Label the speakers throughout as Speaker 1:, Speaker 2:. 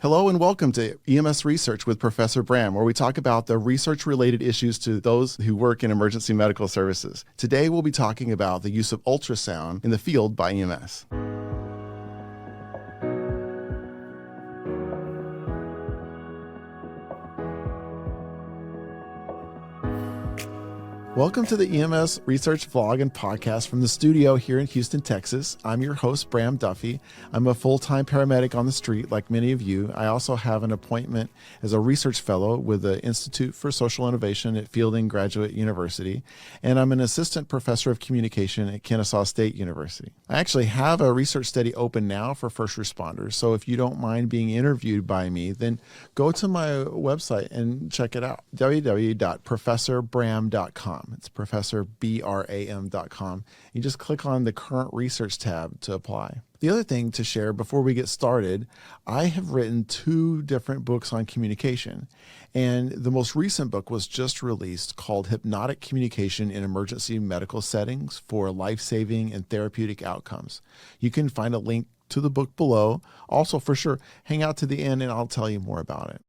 Speaker 1: Hello and welcome to EMS Research with Professor Bram, where we talk about the research-related issues to those who work in emergency medical services. Today we'll be talking about the use of ultrasound in the field by EMS. Welcome to the EMS Research Vlog and Podcast from the studio here in Houston, Texas. I'm your host, Bram Duffy. I'm a full-time paramedic on the street like many of you. I also have an appointment as a research fellow with the Institute for Social Innovation at Fielding Graduate University, and I'm an assistant professor of communication at Kennesaw State University. I actually have a research study open now for first responders, so if you don't mind being interviewed by me, then go to my website and check it out, www.professorbram.com. It's professorbram.com. You just click on the current research tab to apply. The other thing to share before we get started, I have written 2 different books on communication. And the most recent book was just released called Hypnotic Communication in Emergency Medical Settings for Life-Saving and Therapeutic Outcomes. You can find a link to the book below. Also, for sure, hang out to the end and I'll tell you more about it.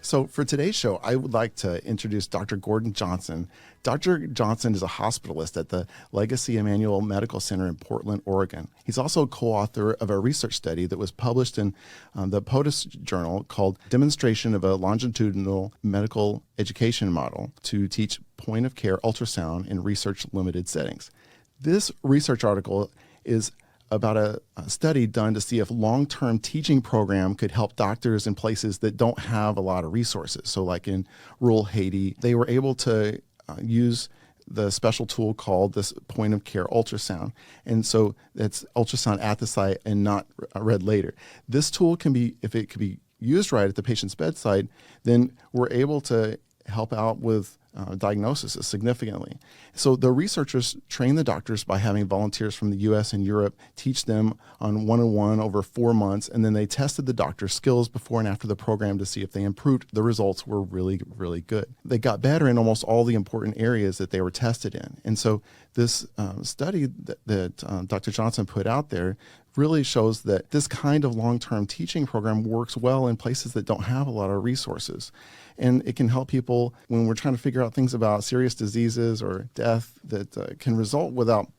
Speaker 1: So for today's show, I would like to introduce Dr. Gordon Johnson. Dr. Johnson is a hospitalist at the Legacy Emmanuel Medical Center in Portland, Oregon. He's also a co-author of a research study that was published in the POCUS Journal called Demonstration of a Longitudinal Medical Education Model to Teach Point-of-Care Ultrasound in Research-Limited Settings. This research article is about a study done to see if long-term teaching program could help doctors in places that don't have a lot of resources. So like in rural Haiti, they were able to use the special tool called this point-of-care ultrasound. And so that's ultrasound at the site and not read later. This tool can be, if it could be used right at the patient's bedside, then we're able to help out with diagnosis significantly. So the researchers trained the doctors by having volunteers from the US and Europe teach them on one-on-one over 4 months, and then they tested the doctor's skills before and after the program to see if they improved. The results were really, really good. They got better in almost all the important areas that they were tested in. And so this study that Dr. Johnson put out there really shows that this kind of long-term teaching program works well in places that don't have a lot of resources. And it can help people when we're trying to figure out things about serious diseases or death that can result without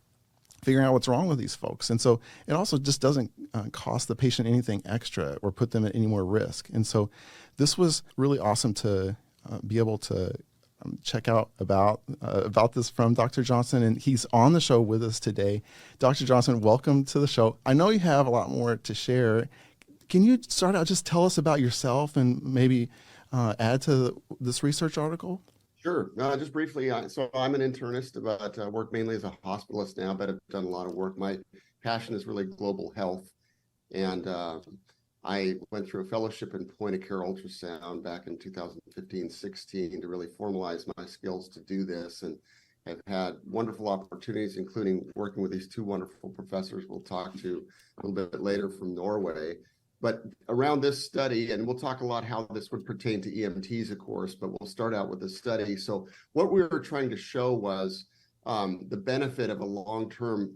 Speaker 1: figuring out what's wrong with these folks. And so it also just doesn't cost the patient anything extra or put them at any more risk. And so this was really awesome to be able to check out about this from Dr. Johnson, and he's on the show with us today. Dr. Johnson, welcome to the show. I know you have a lot more to share. Can you start out, just tell us about yourself and maybe add to this research article?
Speaker 2: Sure. Just briefly, so I'm an internist, but work mainly as a hospitalist now, but I've done a lot of work. My passion is really global health, and I went through a fellowship in point-of-care ultrasound back in 2015-16 to really formalize my skills to do this, and have had wonderful opportunities, including working with these 2 wonderful professors we'll talk to a little bit later from Norway. But around this study, and we'll talk a lot how this would pertain to EMTs, of course, but we'll start out with the study. So what we were trying to show was the benefit of a long-term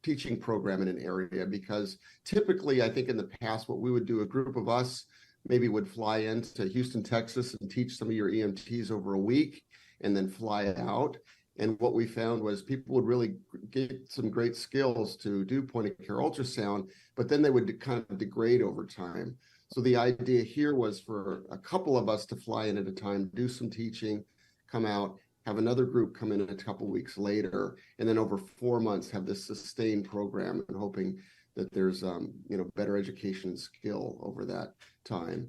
Speaker 2: teaching program in an area, because typically, I think in the past, what we would do, a group of us maybe would fly into Houston, Texas, and teach some of your EMTs over a week and then fly out. And what we found was people would really get some great skills to do point-of-care ultrasound, but then they would kind of degrade over time. So the idea here was for a couple of us to fly in at a time, do some teaching, come out, have another group come in a couple weeks later, and then over 4 months have this sustained program, and hoping that there's better education and skill over that time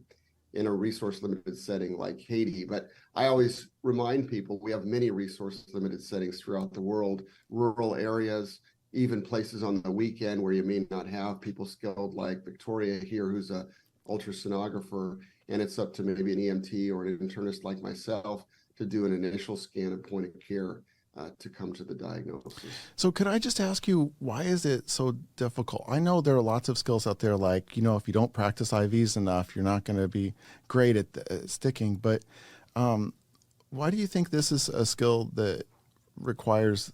Speaker 2: in a resource limited setting like Haiti. But I always remind people we have many resource limited settings throughout the world, rural areas, even places on the weekend where you may not have people skilled like Victoria here, who's a ultrasonographer, and it's up to maybe an EMT or an internist like myself to do an initial scan of point of care to come to the diagnosis.
Speaker 1: So could I just ask you, why is it so difficult? I know there are lots of skills out there, like, if you don't practice IVs enough, you're not going to be great at sticking. But why do you think this is a skill that requires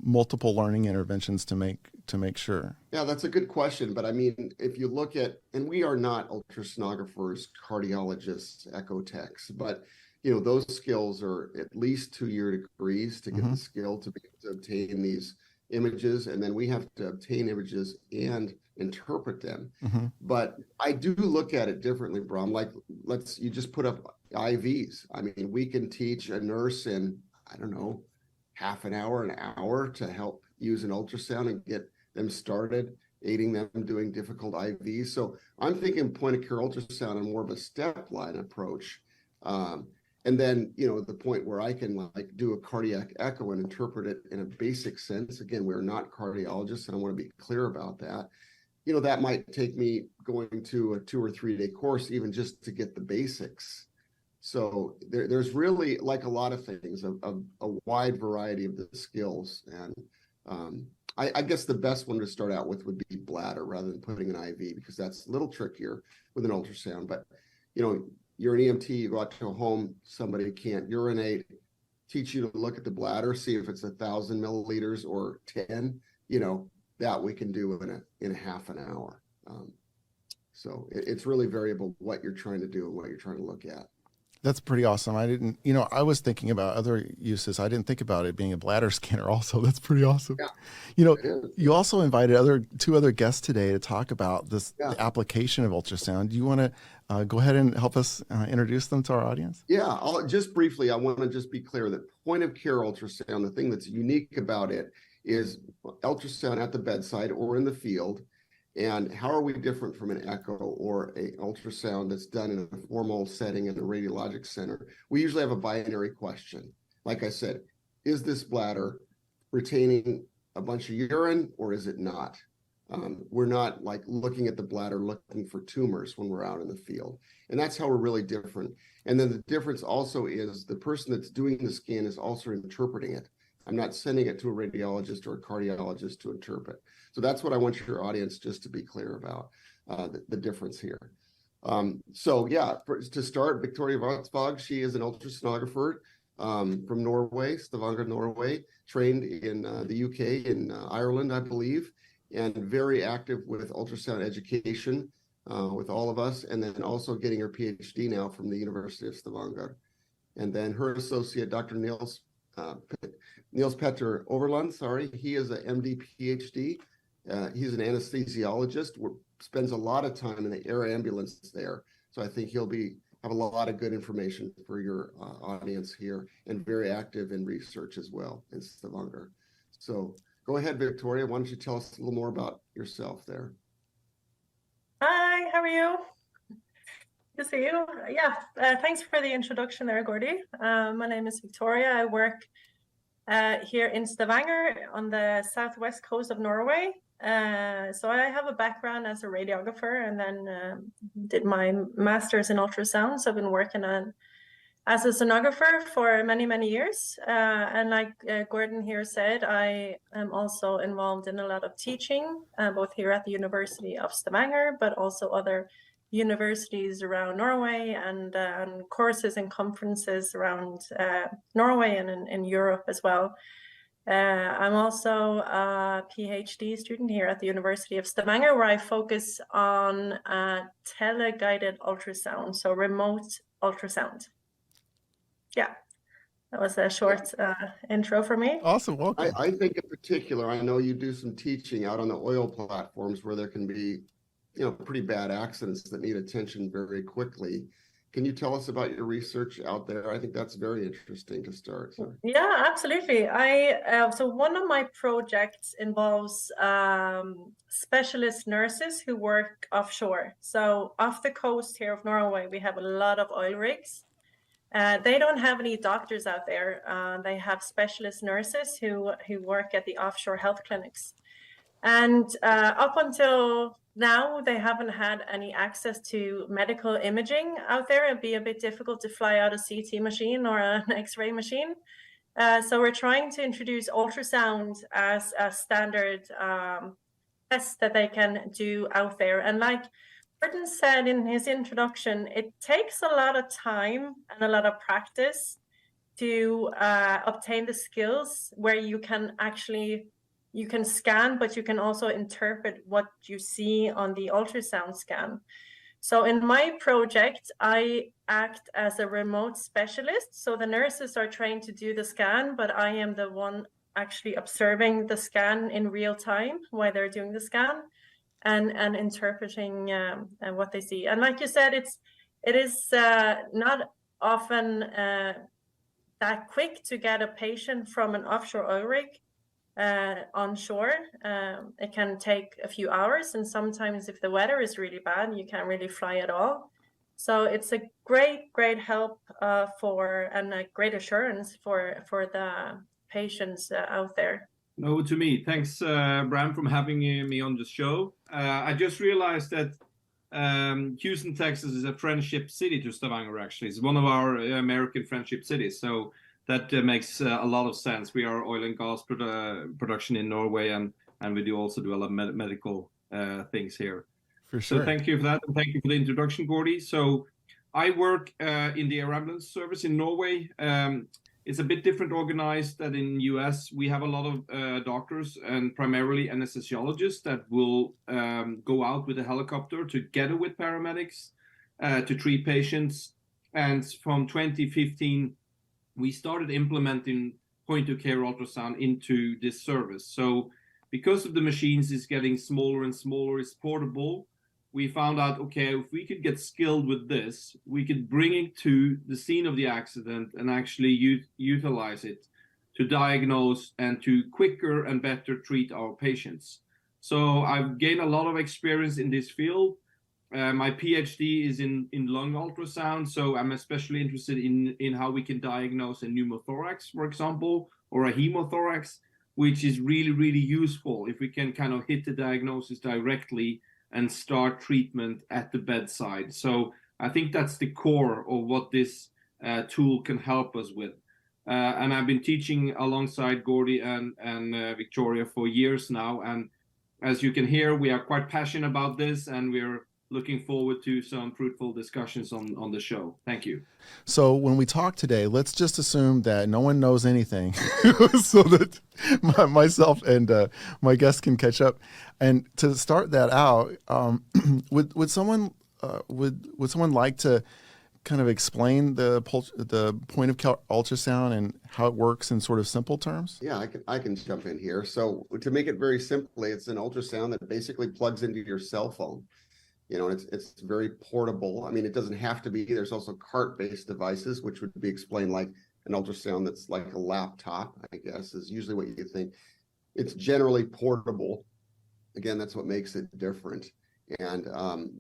Speaker 1: multiple learning interventions to make sure?
Speaker 2: Yeah, that's a good question. But I mean, if you look at, and we are not ultrasonographers, cardiologists, echo techs, but those skills are at least 2-year degrees to get the skill to be able to obtain these images. And then we have to obtain images and interpret them. But I do look at it differently, Bram. Like, you just put up IVs. I mean, we can teach a nurse in, I don't know, half an hour to help use an ultrasound and get them started, aiding them doing difficult IVs. So I'm thinking point-of-care ultrasound and more of a step-line approach. And then, the point where I can do a cardiac echo and interpret it in a basic sense. Again, we're not cardiologists, and I want to be clear about that. That might take me going to a 2 or 3 day course, even just to get the basics. So there's really, like a lot of things, a wide variety of the skills. And I guess the best one to start out with would be bladder rather than putting an IV, because that's a little trickier with an ultrasound. But, you're an EMT, you go out to a home, somebody can't urinate, teach you to look at the bladder, see if it's 1,000 milliliters or 10, that we can do in a half an hour. So it's really variable what you're trying to do and what you're trying to look at.
Speaker 1: That's pretty awesome. I didn't, I was thinking about other uses. I didn't think about it being a bladder scanner also. That's pretty awesome.
Speaker 2: Yeah,
Speaker 1: you also invited two other guests today to talk about the application of ultrasound. Do you want to go ahead and help us introduce them to our audience?
Speaker 2: Yeah, just briefly, I want to just be clear that point-of-care ultrasound, the thing that's unique about it is ultrasound at the bedside or in the field. And how are we different from an echo or an ultrasound that's done in a formal setting in a radiologic center? We usually have a binary question. Like I said, is this bladder retaining a bunch of urine or is it not? We're not looking at the bladder looking for tumors when we're out in the field. And that's how we're really different. And then the difference also is the person that's doing the scan is also interpreting it. I'm not sending it to a radiologist or a cardiologist to interpret. So that's what I want your audience just to be clear about, the difference here. To start, Victoria Vatsvåg, she is an ultrasonographer from Norway, Stavanger, Norway, trained in the UK, in Ireland, I believe, and very active with ultrasound education with all of us, and then also getting her PhD now from the University of Stavanger. And then her associate, Dr. Nils Peter Overland, he is an MD PhD. He's an anesthesiologist, spends a lot of time in the air ambulance there. So I think he'll have a lot of good information for your audience here, and very active in research as well in Stavanger. So go ahead, Victoria. Why don't you tell us a little more about yourself there?
Speaker 3: Hi, how are you? Good to see you. Thanks for the introduction there, Gordy. My name is Victoria. I work here in Stavanger on the southwest coast of Norway. So I have a background as a radiographer, and then did my master's in ultrasound. So I've been working as a sonographer for many, many years. And like Gordon here said, I am also involved in a lot of teaching, both here at the University of Stavanger, but also other universities around Norway, and courses and conferences around Norway and in Europe as well. I'm also a PhD student here at the University of Stavanger, where I focus on teleguided ultrasound, so remote ultrasound. Yeah, that was a short intro for me.
Speaker 1: Awesome, welcome.
Speaker 2: I think in particular, I know you do some teaching out on the oil platforms where there can be pretty bad accidents that need attention very quickly. Can you tell us about your research out there? I think that's very interesting to start.
Speaker 3: Yeah, absolutely. So one of my projects involves specialist nurses who work offshore. So off the coast here of Norway, we have a lot of oil rigs. They don't have any doctors out there. They have specialist nurses who work at the offshore health clinics. And up until now, they haven't had any access to medical imaging out there. It'd be a bit difficult to fly out a CT machine or an X-ray machine. So we're trying to introduce ultrasound as a standard test that they can do out there. And like Gordon said in his introduction, it takes a lot of time and a lot of practice to obtain the skills where you can scan, but you can also interpret what you see on the ultrasound scan. So in my project, I act as a remote specialist. So the nurses are trained to do the scan, but I am the one actually observing the scan in real time while they're doing the scan and interpreting what they see. And like you said, it is not often that quick to get a patient from an offshore oil rig onshore. It can take a few hours, and sometimes if the weather is really bad, you can't really fly at all. So it's a great help and a great assurance for the patients out there.
Speaker 4: Over to me. Thanks, Bram, for having me on the show. I just realized that Houston, Texas is a friendship city to Stavanger, actually. It's one of our American friendship cities. So that makes a lot of sense. We are oil and gas production in Norway, and we also do a lot of medical things here.
Speaker 1: For sure.
Speaker 4: So thank you for that, and thank you for the introduction, Gordy. So I work in the air ambulance service in Norway. It's a bit different organized than in US. We have a lot of doctors and primarily anesthesiologists that will go out with a helicopter together with paramedics to treat patients. And from 2015, we started implementing point-of-care ultrasound into this service. So because of the machines is getting smaller and smaller, it's portable, we found out, okay, if we could get skilled with this, we could bring it to the scene of the accident and actually utilize it to diagnose and to quicker and better treat our patients. So I've gained a lot of experience in this field. My PhD is in lung ultrasound, so I'm especially interested in how we can diagnose a pneumothorax, for example, or a hemothorax, which is really useful if we can kind of hit the diagnosis directly and start treatment at the bedside. So I think that's the core of what this tool can help us with. And I've been teaching alongside Gordy and Victoria for years now. And as you can hear, we are quite passionate about this, and we're looking forward to some fruitful discussions on the show. Thank you.
Speaker 1: So when we talk today, let's just assume that no one knows anything so that myself and my guests can catch up. And to start that out, would someone like to kind of explain the point-of-care ultrasound and how it works in sort of simple terms?
Speaker 2: Yeah, I can jump in here. So to make it very simply, it's an ultrasound that basically plugs into your cell phone. You know, it's very portable. I mean, it doesn't have to be. There's also cart-based devices, which would be explained like an ultrasound that's like a laptop, I guess, is usually what you think. It's generally portable. Again, that's what makes it different. And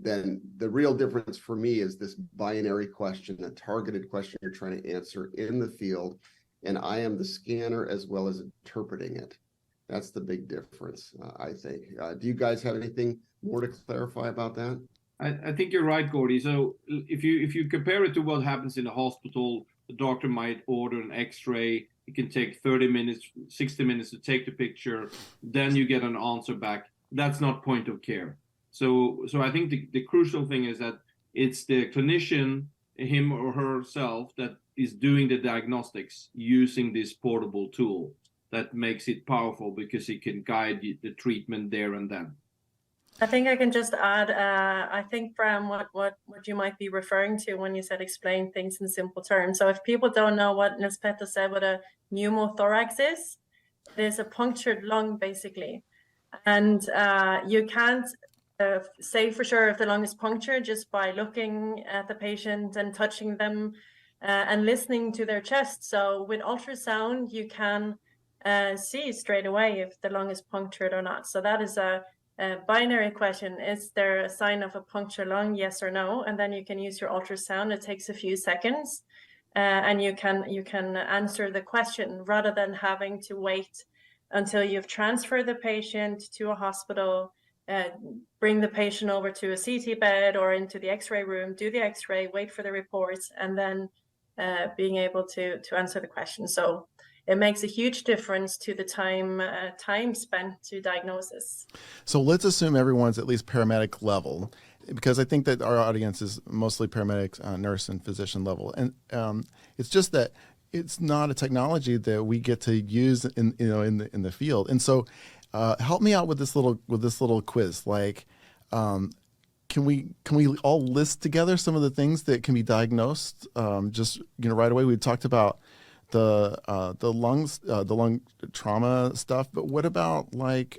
Speaker 2: then the real difference for me is this binary question, a targeted question you're trying to answer in the field. And I am the scanner as well as interpreting it. That's the big difference, I think. Do you guys have anything more to clarify about that?
Speaker 4: I think you're right, Gordy. So if you compare it to what happens in the hospital, the doctor might order an X-ray. It can take 30 minutes, 60 minutes to take the picture. Then you get an answer back. That's not point of care. So I think the crucial thing is that it's the clinician, him or herself, that is doing the diagnostics using this portable tool. That makes it powerful because it can guide the treatment there and then.
Speaker 3: I think I can just add, I think, Bram, what you might be referring to when you said explain things in simple terms. So if people don't know what Nils Peter said, what a pneumothorax is, it is a punctured lung, basically. And you can't say for sure if the lung is punctured just by looking at the patient and touching them and listening to their chest. So with ultrasound, you can see straight away if the lung is punctured or not. So that is a binary question. Is there a sign of a punctured lung, yes or no? And then you can use your ultrasound. It takes a few seconds and you can answer the question rather than having to wait until you've transferred the patient to a hospital, bring the patient over to a CT bed or into the X-ray room, do the X-ray, wait for the reports, and then being able to answer the question. So it makes a huge difference to the time spent to diagnosis.
Speaker 1: So let's assume everyone's at least paramedic level, because I think that our audience is mostly paramedic, nurse, and physician level, and it's just that it's not a technology that we get to use in the field. And so, help me out with this little quiz. Like, can we all list together some of the things that can be diagnosed just right away? We talked about the lung trauma stuff, but what about like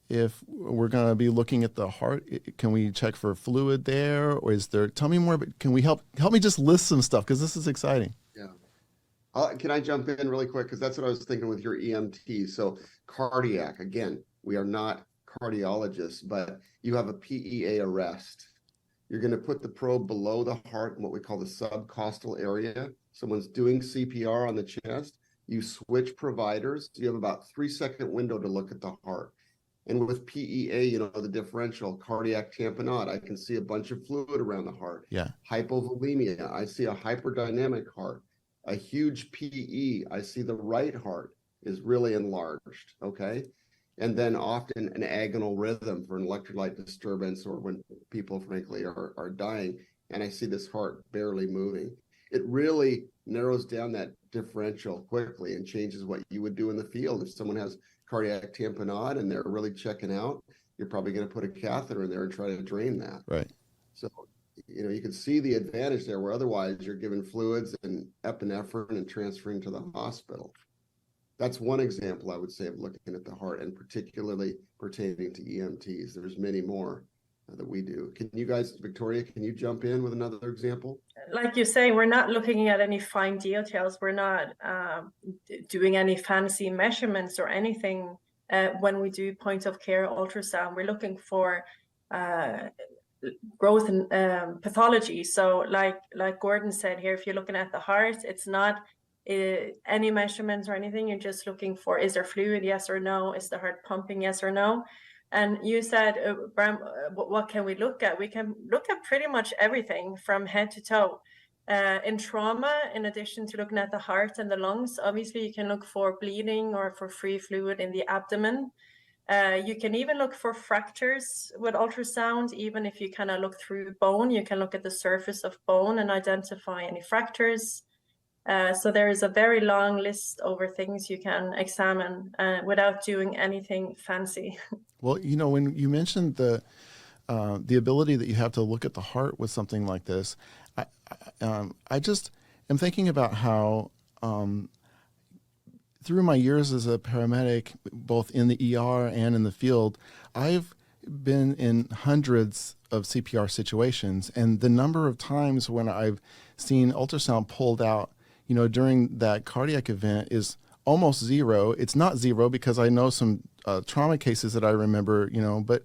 Speaker 1: if we're going to be looking at the heart, can we check for fluid there, or is there? Tell me more. But can we help me just list some stuff, because this is exciting.
Speaker 2: Yeah. Can I jump in really quick? Because that's what I was thinking with your EMT. So cardiac, again, we are not cardiologists, but you have a PEA arrest. You're going to put the probe below the heart in what we call the subcostal area. Someone's doing CPR on the chest. You switch providers. You have about 3-second window to look at the heart. And with PEA, the differential cardiac tamponade, I can see a bunch of fluid around the heart.
Speaker 1: Yeah.
Speaker 2: Hypovolemia, I see a hyperdynamic heart. A huge PE, I see the right heart is really enlarged, okay? And then often an agonal rhythm for an electrolyte disturbance, or when people, frankly, are dying, and I see this heart barely moving. It really narrows down that differential quickly and changes what you would do in the field. If someone has cardiac tamponade and they're really checking out, you're probably going to put a catheter in there and try to drain that.
Speaker 1: Right.
Speaker 2: So, you can see the advantage there, where otherwise you're giving fluids and epinephrine and transferring to the hospital. That's one example, I would say, of looking at the heart, and particularly pertaining to EMTs. There's many more that we do. Can you guys, Victoria, can you jump in with another example?
Speaker 3: Like you say, we're not looking at any fine details. We're not doing any fancy measurements or anything when we do point-of-care ultrasound. We're looking for growth and pathology. So like Gordon said here, if you're looking at the heart, it's not any measurements or anything. You're just looking for, is there fluid, yes or no? Is the heart pumping, yes or no? And you said, Bram, what can we look at? We can look at pretty much everything from head to toe. In trauma, in addition to looking at the heart and the lungs, obviously you can look for bleeding or for free fluid in the abdomen. You can even look for fractures with ultrasound. Even if you kind of look through bone, you can look at the surface of bone and identify any fractures. So there is a very long list over things you can examine without doing anything fancy.
Speaker 1: Well, when you mentioned the ability that you have to look at the heart with something like this, I just am thinking about how through my years as a paramedic, both in the ER and in the field, I've been in hundreds of CPR situations, and the number of times when I've seen ultrasound pulled out, during that cardiac event is almost zero. It's not zero because I know some trauma cases that I remember, but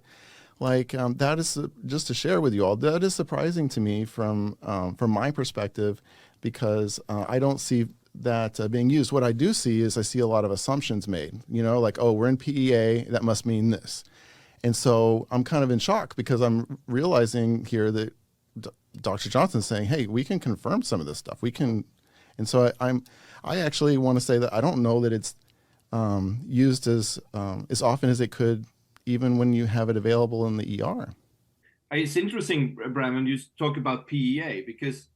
Speaker 1: like that is just to share with you all. That is surprising to me from my perspective, because I don't see that being used. What I do see is I see a lot of assumptions made. Like, oh, we're in PEA, that must mean this, and so I'm kind of in shock because I'm realizing here that Dr. Johnson's saying, hey, we can confirm some of this stuff. We can. And so I actually want to say that I don't know that it's used as often as it could, even when you have it available in the ER.
Speaker 4: It's interesting, Bram, when you talk about PEA, because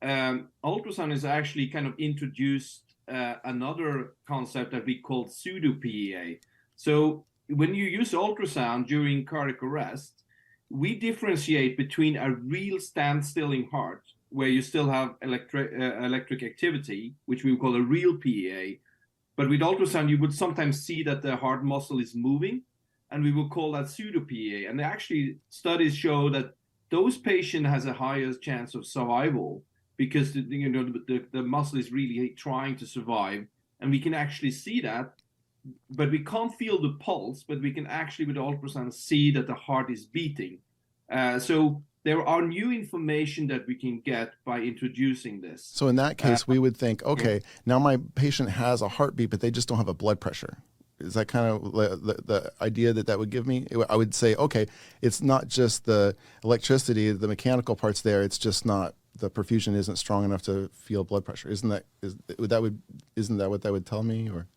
Speaker 4: ultrasound is actually kind of introduced another concept that we call pseudo PEA. So when you use ultrasound during cardiac arrest, we differentiate between a real standstilling heart, where you still have electric activity, which we call a real PEA. But with ultrasound, you would sometimes see that the heart muscle is moving, and we will call that pseudo PEA. And actually, studies show that those patients has a higher chance of survival, because the muscle is really trying to survive, and we can actually see that. But we can't feel the pulse, but we can actually with ultrasound see that the heart is beating. So there are new information that we can get by introducing this.
Speaker 1: So in that case, we would think, okay, now my patient has a heartbeat, but they just don't have a blood pressure. Is that kind of the idea that would give me? I would say, okay, it's not just the electricity, the mechanical parts there. It's just not the perfusion isn't strong enough to feel blood pressure. Isn't that what that would tell me? Or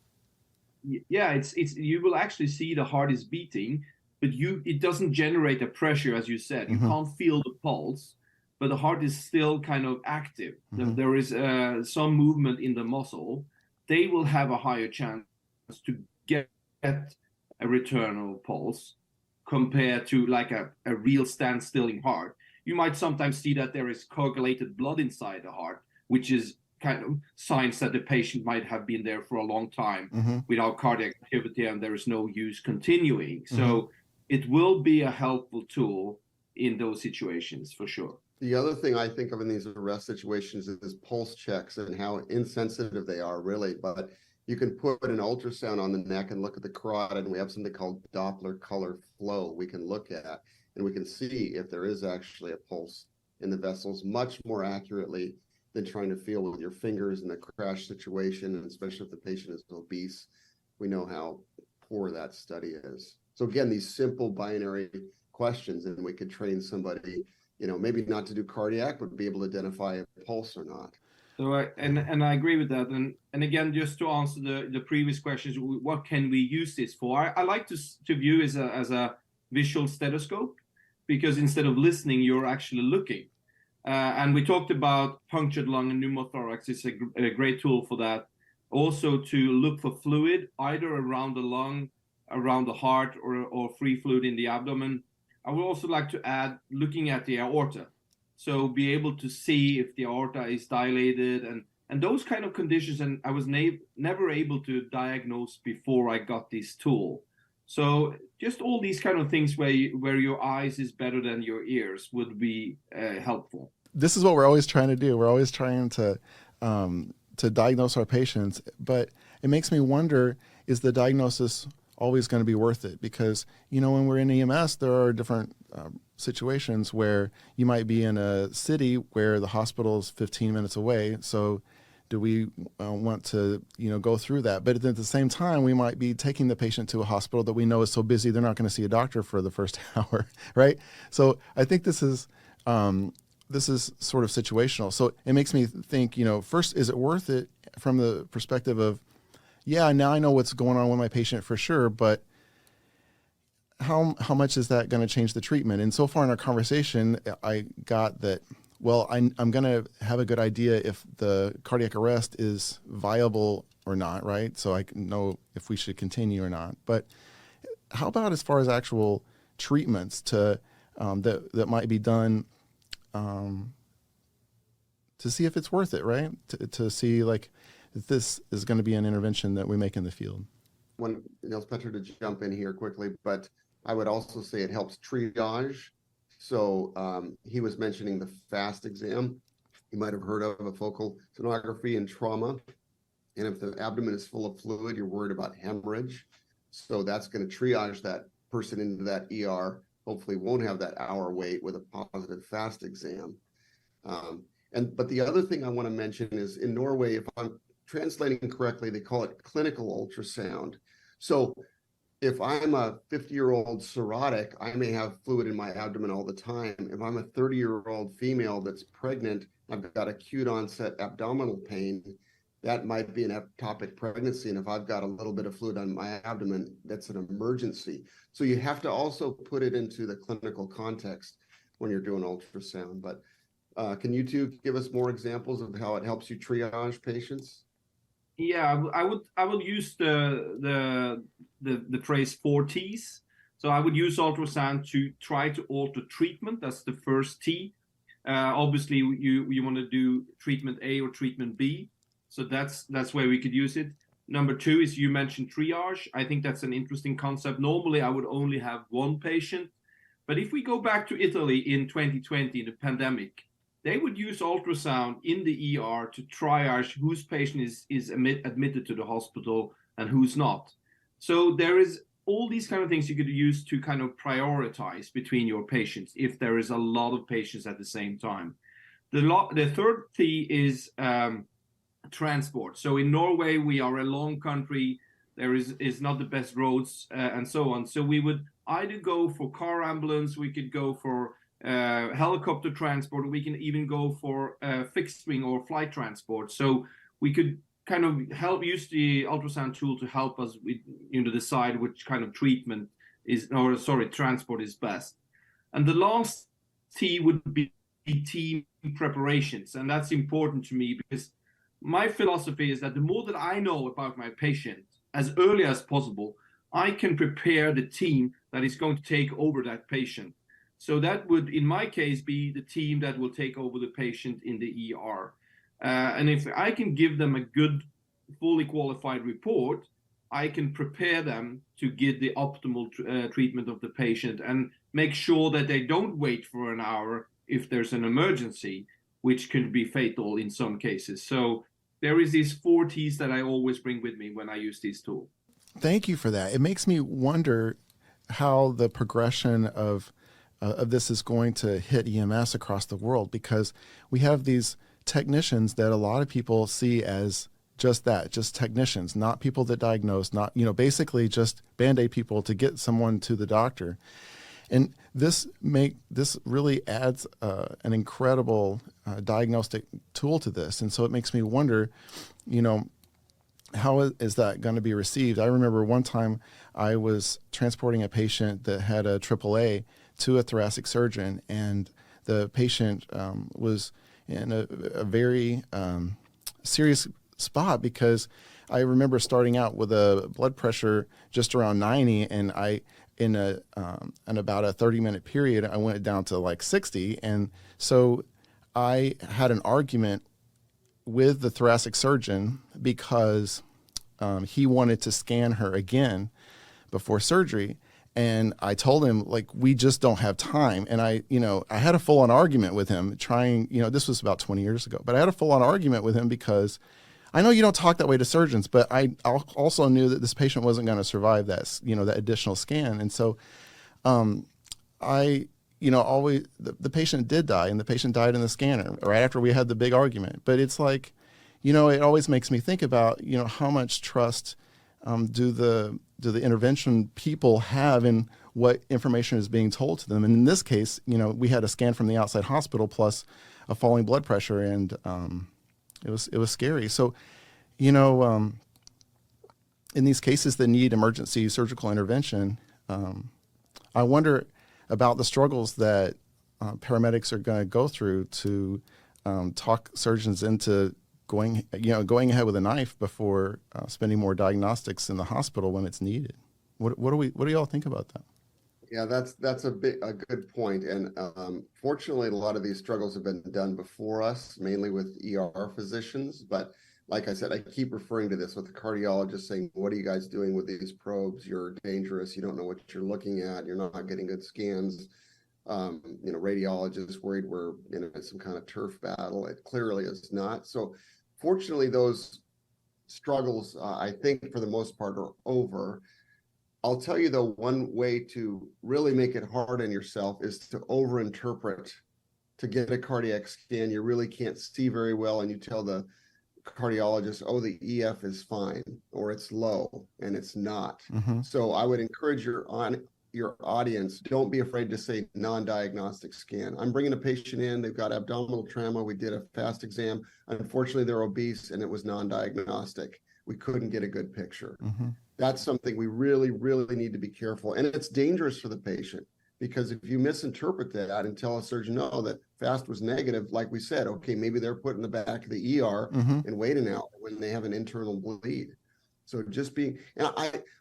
Speaker 4: yeah, it's you will actually see the heart is beating, but it doesn't generate a pressure, as you said. You can't feel the pulse, but the heart is still kind of active. There is some movement in the muscle. They will have a higher chance to get a return of pulse compared to like a real standstilling heart. You might sometimes see that there is coagulated blood inside the heart, which is kind of signs that the patient might have been there for a long time without cardiac activity, and there is no use continuing. So it will be a helpful tool in those situations for sure.
Speaker 2: The other thing I think of in these arrest situations is pulse checks and how insensitive they are, really. But you can put an ultrasound on the neck and look at the carotid, and we have something called Doppler color flow we can look at, and we can see if there is actually a pulse in the vessels much more accurately than trying to feel with your fingers in a crash situation, and especially if the patient is obese. We know how poor that study is. So again, these simple binary questions, and we could train somebody, maybe not to do cardiac, but be able to identify a pulse or not.
Speaker 4: So I agree with that. And again, just to answer the previous questions, what can we use this for? I like to view it as a visual stethoscope, because instead of listening, you're actually looking. And we talked about punctured lung and pneumothorax. It's a great tool for that. Also to look for fluid, either around the lung, around the heart, or free fluid in the abdomen. I would also like to add looking at the aorta. So be able to see if the aorta is dilated and those kind of conditions. And I was never able to diagnose before I got this tool. So just all these kind of things where your eyes is better than your ears would be helpful.
Speaker 1: This is what we're always trying to do. We're always trying to diagnose our patients, but it makes me wonder, is the diagnosis always going to be worth it? Because, when we're in EMS, there are different situations where you might be in a city where the hospital is 15 minutes away. So do we want to, go through that? But at the same time, we might be taking the patient to a hospital that we know is so busy, they're not going to see a doctor for the first hour, right? So I think this is sort of situational. So it makes me think, first, is it worth it from the perspective of, yeah, now I know what's going on with my patient for sure, but how much is that going to change the treatment? And so far in our conversation, I got that, well, I'm going to have a good idea if the cardiac arrest is viable or not, right? So I can know if we should continue or not. But how about as far as actual treatments that might be done to see if it's worth it, right? To see if this is going to be an intervention that we make in the field.
Speaker 2: When Nils Peter to jump in here quickly, but I would also say it helps triage. So he was mentioning the FAST exam. You might have heard of a focal sonography in trauma. And if the abdomen is full of fluid, you're worried about hemorrhage. So that's going to triage that person into that ER. Hopefully won't have that hour wait with a positive FAST exam. But the other thing I want to mention is in Norway, if I'm translating correctly, they call it clinical ultrasound. So if I'm a 50-year-old cirrhotic, I may have fluid in my abdomen all the time. If I'm a 30-year-old female that's pregnant, I've got acute onset abdominal pain, that might be an ectopic pregnancy. And if I've got a little bit of fluid on my abdomen, that's an emergency. So you have to also put it into the clinical context when you're doing ultrasound. But can you two give us more examples of how it helps you triage patients?
Speaker 4: Yeah, I would use the phrase 4 T's. So I would use ultrasound to try to alter treatment. That's the first T. Obviously, you want to do treatment A or treatment B. So that's where we could use it. Number 2 is you mentioned triage. I think that's an interesting concept. Normally, I would only have one patient. But if we go back to Italy in 2020, the pandemic, they would use ultrasound in the ER to triage whose patient is admitted to the hospital and who's not. So there is all these kind of things you could use to kind of prioritize between your patients if there is a lot of patients at the same time. The third T is transport. So in Norway, we are a long country. There is not the best roads and so on. So we would either go for car ambulance, we could go for helicopter transport. We can even go for fixed wing or flight transport. So we could kind of use the ultrasound tool to help us with, decide which kind of treatment transport is best. And the last T would be team preparations. And that's important to me because my philosophy is that the more that I know about my patient as early as possible, I can prepare the team that is going to take over that patient. So that would, in my case, be the team that will take over the patient in the ER. And if I can give them a good, fully qualified report, I can prepare them to get the optimal treatment of the patient and make sure that they don't wait for an hour if there's an emergency, which can be fatal in some cases. So there is these 4 T's that I always bring with me when I use this tool.
Speaker 1: Thank you for that. It makes me wonder how the progression of this is going to hit EMS across the world, because we have these technicians that a lot of people see as just that, just technicians, not people that diagnose, not, basically just Band-Aid people to get someone to the doctor. And this really adds an incredible diagnostic tool to this. And so it makes me wonder, how is that going to be received? I remember one time I was transporting a patient that had a AAA to a thoracic surgeon, and the patient was in a very serious spot, because I remember starting out with a blood pressure just around 90, and in about a 30-minute period, I went down to like 60. And so I had an argument with the thoracic surgeon because he wanted to scan her again before surgery. And I told him, like, we just don't have time. And I had a full-on argument with him trying, this was about 20 years ago, but I had a full-on argument with him because I know you don't talk that way to surgeons, but I also knew that this patient wasn't going to survive that, that additional scan. And so the patient did die, and the patient died in the scanner right after we had the big argument. But it's like, it always makes me think about, how much trust do the intervention people have in what information is being told to them. And in this case, we had a scan from the outside hospital plus a falling blood pressure, and it was scary. So, in these cases that need emergency surgical intervention, I wonder about the struggles that paramedics are going to go through to talk surgeons into going ahead with a knife before spending more diagnostics in the hospital when it's needed. What do y'all think about that?
Speaker 2: Yeah, that's a good point. And fortunately, a lot of these struggles have been done before us, mainly with ER physicians. But like I said, I keep referring to this with the cardiologist saying, what are you guys doing with these probes? You're dangerous. You don't know what you're looking at. You're not getting good scans. Radiologists worried we're in some kind of turf battle. It clearly is not. So fortunately, those struggles, I think for the most part, are over. I'll tell you, though, one way to really make it hard on yourself is to overinterpret. To get a cardiac scan, you really can't see very well, and you tell the cardiologist, oh, the EF is fine, or it's low, and it's not. Mm-hmm. So I would encourage your audience, don't be afraid to say non-diagnostic scan. I'm bringing a patient in, they've got abdominal trauma, we did a fast exam. Unfortunately, they're obese, and it was non-diagnostic. We couldn't get a good picture. Mm-hmm. That's something we really, really need to be careful. And it's dangerous for the patient, because if you misinterpret that and tell a surgeon, no, that fast was negative, like we said, okay, maybe they're put in the back of the ER mm-hmm. and wait an hour when they have an internal bleed. So just being, and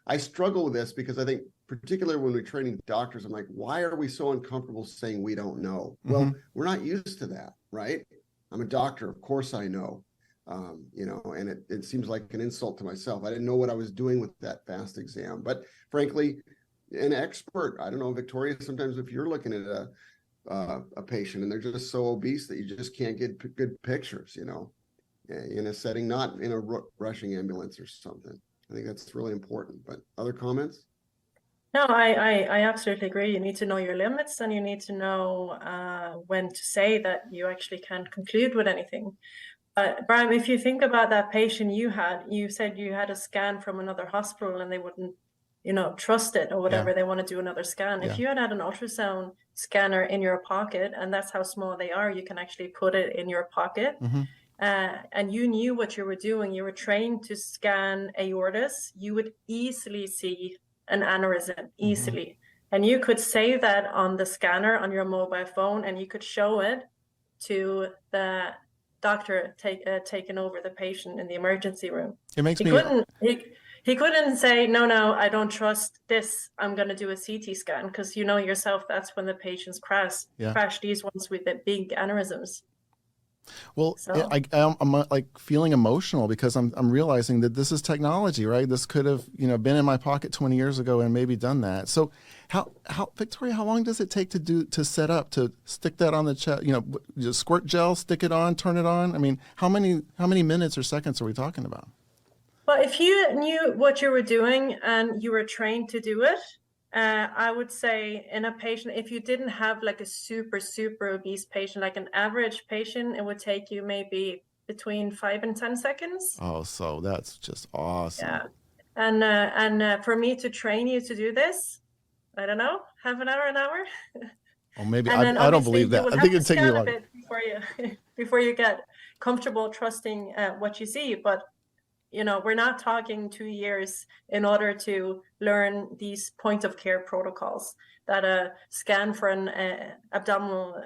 Speaker 2: I struggle with this because I think particularly when we're training doctors, I'm like, why are we so uncomfortable saying we don't know? Mm-hmm. Well, we're not used to that, right? I'm a doctor. Of course I know. And it seems like an insult to myself. I didn't know what I was doing with that fast exam. But frankly, an expert, I don't know, Victoria, sometimes if you're looking at a patient and they're just so obese that you just can't get good pictures, in a setting, not in a rushing ambulance or something. I think that's really important. But other comments?
Speaker 3: No, I absolutely agree. You need to know your limits, and you need to know when to say that you actually can't conclude with anything. Brian, if you think about that patient you said you had a scan from another hospital and they wouldn't trust it or whatever,
Speaker 1: Yeah.
Speaker 3: they want to do another scan.
Speaker 1: Yeah.
Speaker 3: If you had an ultrasound scanner in your pocket, and that's how small they are, you can actually put it in your pocket. And you knew what you were doing, you were trained to scan aortas, you would easily see an aneurysm, easily. And you could save that on the scanner on your mobile phone, and you could show it to the doctor taking over the patient in the emergency room.
Speaker 1: It makes
Speaker 3: He couldn't say, no, I don't trust this, I'm going to do a CT scan, because you know yourself, that's when the patients crash these ones with the big aneurysms.
Speaker 1: Well,
Speaker 3: So.
Speaker 1: I'm like feeling emotional because I'm realizing that this is technology, right? This could have, been in my pocket 20 years ago and maybe done that. So how Victoria, how long does it take to set up, to stick that on the chest, just squirt gel, stick it on, turn it on? I mean, how many minutes or seconds are we talking about?
Speaker 3: Well, if you knew what you were doing and you were trained to do it, I would say in a patient, if you didn't have like a super, super obese patient, like an average patient, it would take you maybe between 5 and 10 seconds.
Speaker 1: Oh, so that's just awesome.
Speaker 3: Yeah. And for me to train you to do this, I don't know, half an hour, an hour.
Speaker 1: Oh, maybe I don't believe that. I think it'd take me a bit
Speaker 3: before you get comfortable trusting what you see. But we're not talking 2 years in order to learn these point-of-care protocols that a scan for an abdominal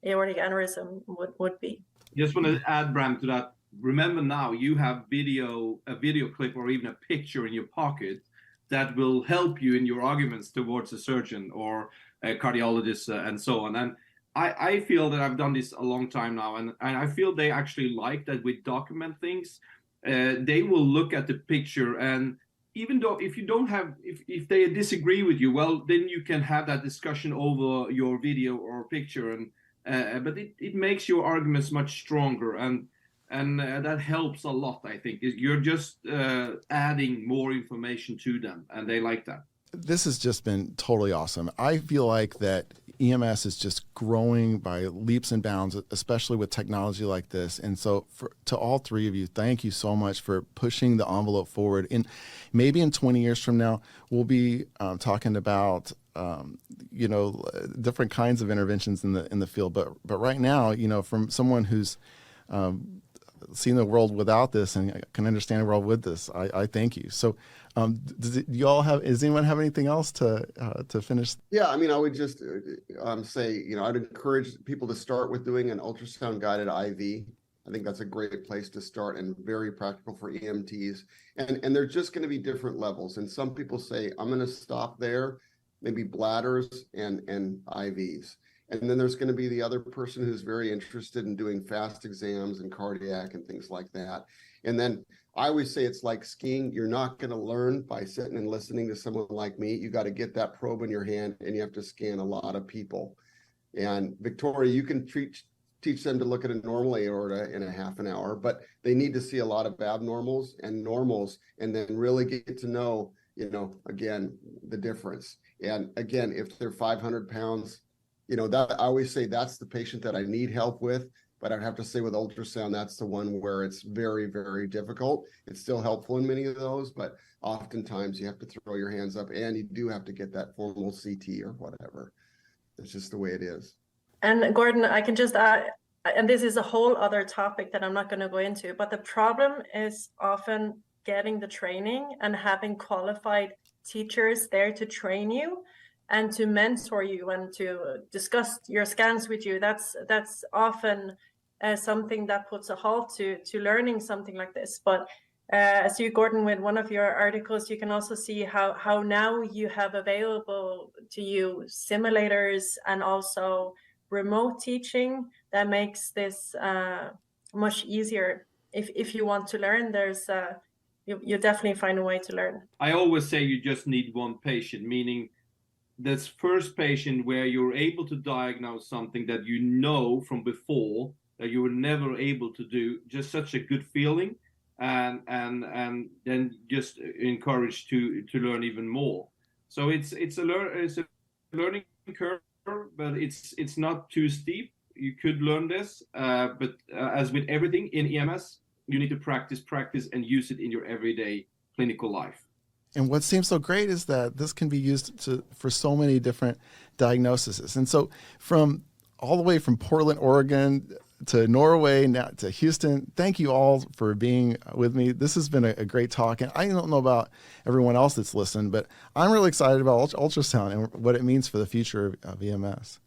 Speaker 3: aortic aneurysm would be.
Speaker 4: Just want to add, Bram, to that. Remember now, you have a video clip or even a picture in your pocket that will help you in your arguments towards a surgeon or a cardiologist and so on. And I feel that I've done this a long time now, and I feel they actually like that we document things. They will look at the picture, and even though if they disagree with you, well, then you can have that discussion over your video or picture, and but it makes your arguments much stronger, and that helps a lot. I think you're just adding more information to them, and they like that.
Speaker 1: This has just been totally awesome. I feel like that EMS is just growing by leaps and bounds, especially with technology like this. And so to all three of you, thank you so much for pushing the envelope forward. And maybe in 20 years from now, we'll be talking about, different kinds of interventions in the field. But right now, from someone who's seen the world without this and can understand the world with this, I thank you. So does anyone have anything else to finish?
Speaker 2: Yeah, I mean, I would just say, I'd encourage people to start with doing an ultrasound guided IV. I think that's a great place to start and very practical for EMTs. And they're just going to be different levels. And some people say, I'm going to stop there, maybe bladders and IVs. And then there's going to be the other person who's very interested in doing fast exams and cardiac and things like that. And then I always say it's like skiing. You're not going to learn by sitting and listening to someone like me. You got to get that probe in your hand, and you have to scan a lot of people. And Victoria, you can teach them to look at a normal aorta in a half an hour, but they need to see a lot of abnormals and normals, and then really get to know, again, the difference. And again, if they're 500 pounds, that I always say that's the patient that I need help with. But I'd have to say with ultrasound, that's the one where it's very, very difficult. It's still helpful in many of those, but oftentimes you have to throw your hands up, and you do have to get that formal CT or whatever. It's just the way it is.
Speaker 3: And Gordon, I can just add, and this is a whole other topic that I'm not going to go into, but the problem is often getting the training and having qualified teachers there to train you and to mentor you and to discuss your scans with you. That's often something that puts a halt to learning something like this. But as you, Gordon, with one of your articles, you can also see how now you have available to you simulators and also remote teaching that makes this much easier. If you want to learn, there's you definitely find a way to learn.
Speaker 4: I always say you just need one patient, meaning this first patient where you're able to diagnose something that you know from before that you were never able to do, just such a good feeling, and then just encouraged to learn even more. So it's a learning curve, but it's not too steep. You could learn this, but as with everything in EMS, you need to practice and use it in your everyday clinical life.
Speaker 1: And what seems so great is that this can be used for so many different diagnoses. And so from all the way from Portland, Oregon to Norway, now to Houston, thank you all for being with me. This has been a great talk. And I don't know about everyone else that's listened, but I'm really excited about ultrasound and what it means for the future of EMS.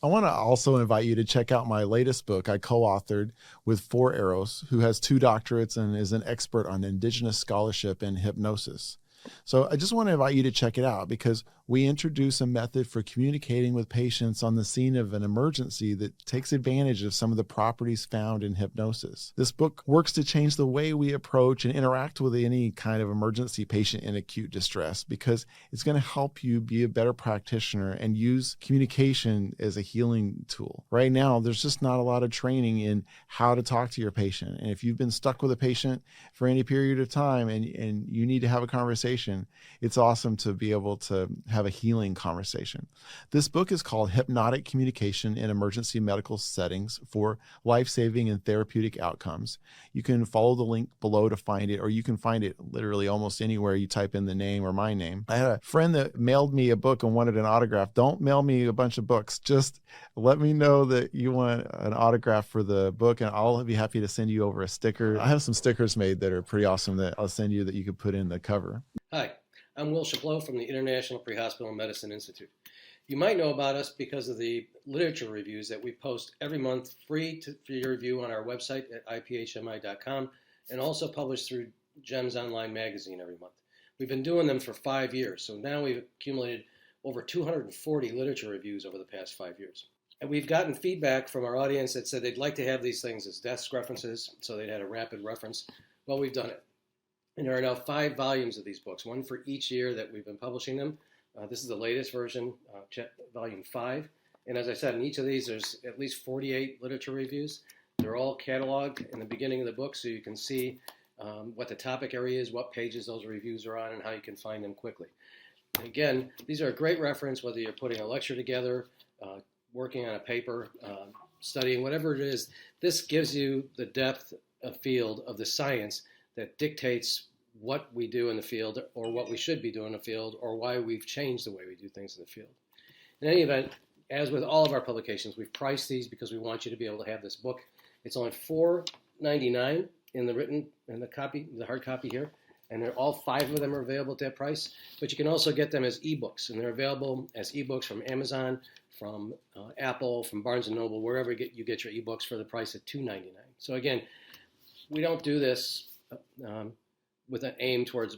Speaker 1: I want to also invite you to check out my latest book I co-authored with 4 Arrows, who has 2 doctorates and is an expert on indigenous scholarship and hypnosis. So I just want to invite you to check it out because we introduce a method for communicating with patients on the scene of an emergency that takes advantage of some of the properties found in hypnosis. This book works to change the way we approach and interact with any kind of emergency patient in acute distress because it's going to help you be a better practitioner and use communication as a healing tool. Right now, there's just not a lot of training in how to talk to your patient. And if you've been stuck with a patient for any period of time and you need to have a conversation, it's awesome to be able to have a healing conversation. This book is called Hypnotic Communication in Emergency Medical Settings for Life-Saving and Therapeutic Outcomes. You can follow the link below to find it, or you can find it literally almost anywhere you type in the name or my name. I had a friend that mailed me a book and wanted an autograph. Don't mail me a bunch of books. Just let me know that you want an autograph for the book, and I'll be happy to send you over a sticker. I have some stickers made that are pretty awesome that I'll send you that you could put in the cover.
Speaker 5: Hi, I'm Will Chaplot from the International Pre-Hospital Medicine Institute. You might know about us because of the literature reviews that we post every month free for your review on our website at iphmi.com and also published through GEMS Online magazine every month. We've been doing them for 5 years, so now we've accumulated over 240 literature reviews over the past 5 years. And we've gotten feedback from our audience that said they'd like to have these things as desk references, so they'd had a rapid reference. Well, we've done it. And there are now 5 volumes of these books, one for each year that we've been publishing them. This is the latest version, volume 5. And as I said, in each of these, there's at least 48 literature reviews. They're all cataloged in the beginning of the book, so you can see what the topic area is, what pages those reviews are on, and how you can find them quickly. And again, these are a great reference, whether you're putting a lecture together, working on a paper, studying, whatever it is. This gives you the depth of field of the science that dictates what we do in the field or what we should be doing in the field or why we've changed the way we do things in the field. In any event, as with all of our publications, we've priced these because we want you to be able to have this book. It's only $4.99 in the hard copy here, and all 5 of them are available at that price. But you can also get them as ebooks, and they're available as ebooks from Amazon, from Apple, from Barnes & Noble, wherever you get your ebooks for the price of $2.99. So again, we don't do this with an aim towards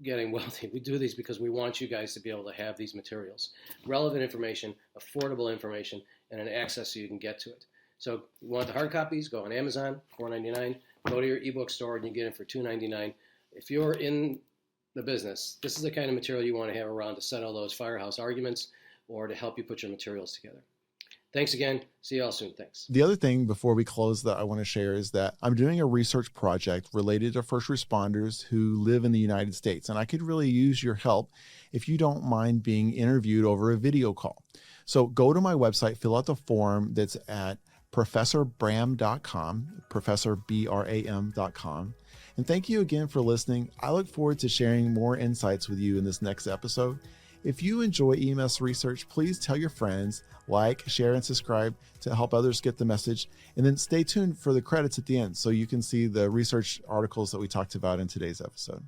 Speaker 5: getting wealthy. We do these because we want you guys to be able to have these materials. Relevant information, affordable information, and an access so you can get to it. So you want the hard copies, go on Amazon, $4.99. Go to your ebook store and you get it for $2.99. If you're in the business, this is the kind of material you want to have around to settle those firehouse arguments or to help you put your materials together. Thanks again. See you all soon. Thanks.
Speaker 1: The other thing before we close that I want to share is that I'm doing a research project related to first responders who live in the United States. And I could really use your help if you don't mind being interviewed over a video call. So go to my website, fill out the form that's at professorbram.com, professorbram.com. And thank you again for listening. I look forward to sharing more insights with you in this next episode. If you enjoy EMS research, please tell your friends, like, share, and subscribe to help others get the message. And then stay tuned for the credits at the end so you can see the research articles that we talked about in today's episode.